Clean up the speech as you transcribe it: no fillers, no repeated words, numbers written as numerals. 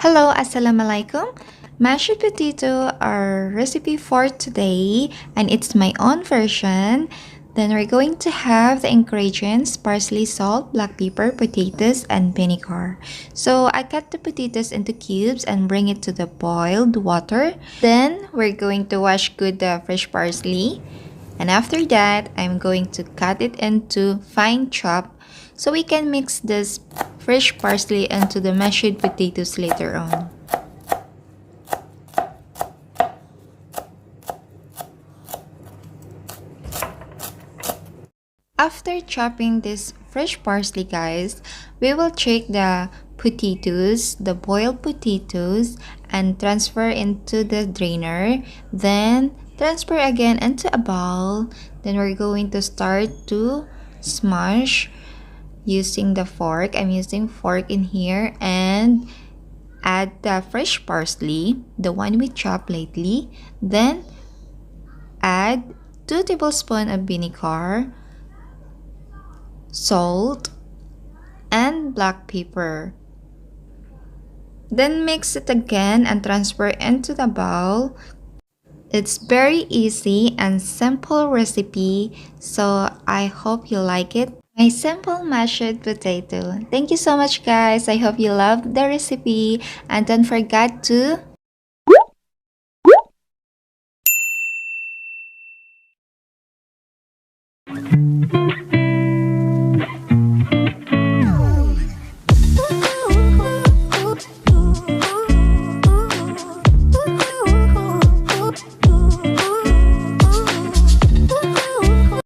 Hello, Assalamualaikum. Mashed potato our recipe for today, and it's my own version. Then we're going to have the ingredients: parsley, salt, black pepper, potatoes, and vinegar. So I cut the potatoes into cubes and bring it to the boiled water. Then we're going to wash good the fresh parsley. And after that, I'm going to cut it into fine chop so we can mix this fresh parsley into the mashed potatoes later on. After chopping this fresh parsley, guys, we will take the potatoes, the boiled potatoes, and transfer into the drainer. Then transfer again into a bowl. Then we're going to start to smash using the fork. I'm using fork in here, and add the fresh parsley, the one we chopped lately. Then add 2 tablespoons of vinegar, salt, and black pepper. Then mix it again and transfer into the bowl. It's very easy and simple recipe, so I hope you like it. My simple mashed potato. Thank you so much, guys. I hope you loved the recipe, and don't forget to